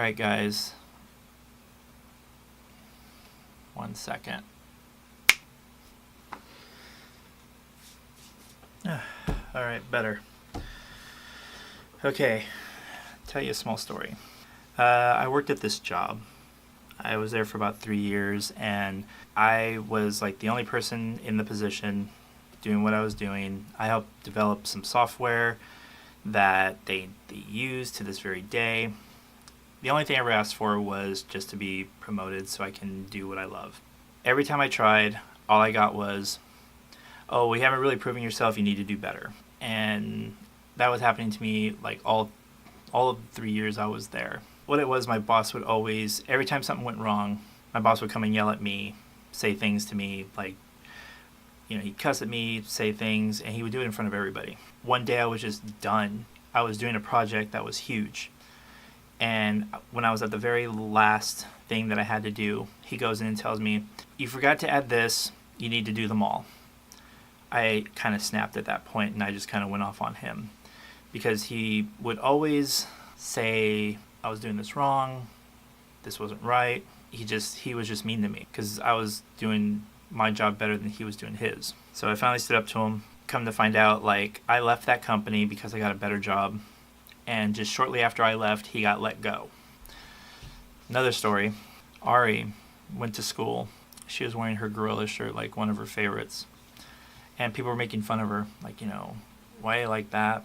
Alright guys, 1 second. Alright, better. Okay, tell you a small story. I worked at this job. I was there for about 3 years, and I was like the only person in the position doing what I was doing. I helped develop some software that they use to this very day. The only thing I ever asked for was just to be promoted so I can do what I love. Every time I tried, all I got was, oh, we haven't really proven yourself, you need to do better. And that was happening to me like all of the 3 years I was there. What it was, my boss would always, every time something went wrong, my boss would come and yell at me, say things to me, like, he'd cuss at me, say things, and he would do it in front of everybody. One day I was just done. I was doing a project that was huge. And when I was at the very last thing that I had to do, he goes in and tells me, you forgot to add this, you need to do them all. I kind of snapped at that point, and I just kind of went off on him. Because he would always say I was doing this wrong, this wasn't right. He was just mean to me because I was doing my job better than he was doing his. So I finally stood up to him. Come to find out, like, I left that company because I got a better job. And just shortly after I left, he got let go. Another story. Ari went to school. She was wearing her gorilla shirt, like one of her favorites. And people were making fun of her, like, why are you like that?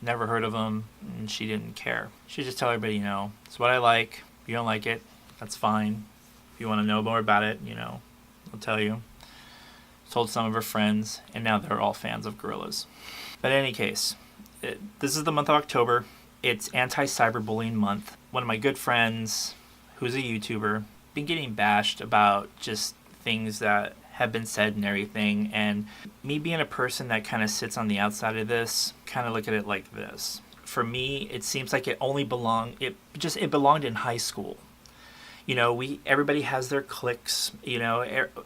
Never heard of them. And she didn't care. She'd just tell everybody, it's what I like. If you don't like it, that's fine. If you want to know more about it, I'll tell you. Told some of her friends, and now they're all fans of gorillas. But in any case, this is the month of October. It's anti-cyberbullying month. One of my good friends, who's a YouTuber, been getting bashed about just things that have been said and everything. And me being a person that kind of sits on the outside of this, kind of look at it like this. For me, it seems like it belonged in high school. Everybody has their cliques.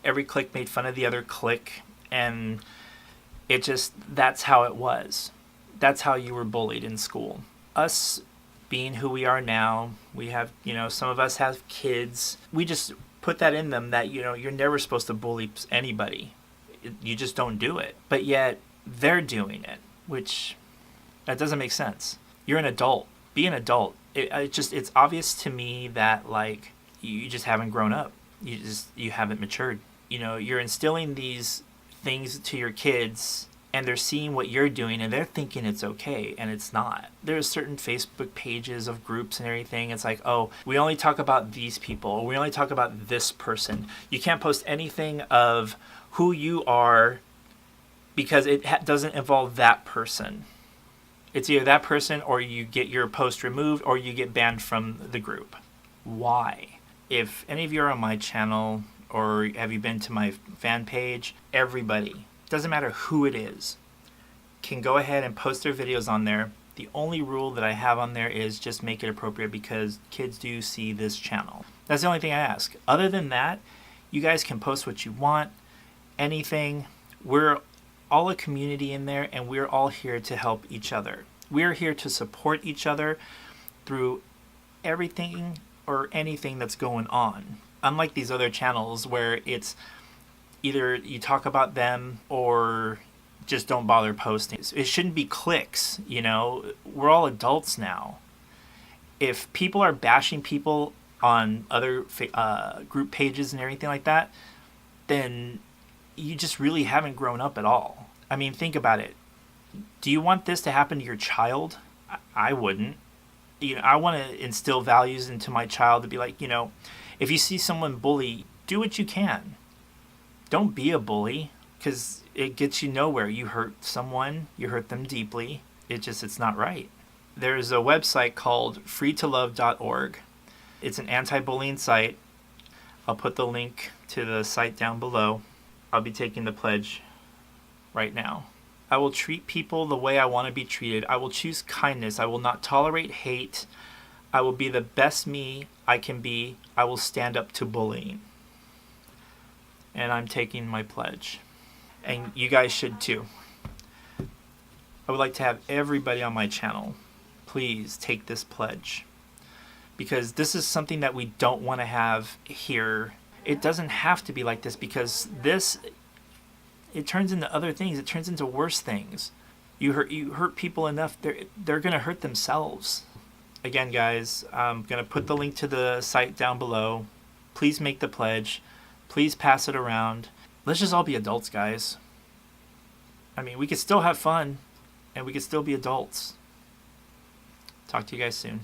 Every clique made fun of the other clique, and that's how it was. That's how you were bullied in school. Us being who we are now, we have, some of us have kids. We just put that in them that, you're never supposed to bully anybody. You just don't do it. But yet they're doing it, which that doesn't make sense. You're an adult. Be an adult. It's obvious to me that, like, you just haven't grown up. You haven't matured. You're instilling these things to your kids, and they're seeing what you're doing, and they're thinking it's okay, and it's not. There's certain Facebook pages of groups and everything. It's like, oh, we only talk about these people, or we only talk about this person. You can't post anything of who you are because it doesn't involve that person. It's either that person, or you get your post removed, or you get banned from the group. Why? If any of you are on my channel, or have you been to my fan page, everybody, doesn't matter who it is, can go ahead and post their videos on there. The only rule that I have on there is just make it appropriate because kids do see this channel. That's the only thing I ask. Other than that, you guys can post what you want, anything. We're all a community in there, and we're all here to help each other. We're here to support each other through everything or anything that's going on. Unlike these other channels where it's either you talk about them or just don't bother posting. It shouldn't be clicks, We're all adults now. If people are bashing people on other group pages and everything like that, then you just really haven't grown up at all. I mean, think about it. Do you want this to happen to your child? I wouldn't. I want to instill values into my child to be like, if you see someone bully, do what you can. Don't be a bully, because it gets you nowhere. You hurt someone, you hurt them deeply. It's not right. There's a website called freetolove.org. It's an anti-bullying site. I'll put the link to the site down below. I'll be taking the pledge right now. I will treat people the way I want to be treated. I will choose kindness. I will not tolerate hate. I will be the best me I can be. I will stand up to bullying. And I'm taking my pledge. And you guys should too. I would like to have everybody on my channel, please take this pledge. because this is something that we don't want to have here. It doesn't have to be like this, because it turns into other things. It turns into worse things. You hurt people enough, they're going to hurt themselves. Again, guys, I'm going to put the link to the site down below. Please make the pledge. Please pass it around. Let's just all be adults, guys. I mean, we could still have fun, and we could still be adults. Talk to you guys soon.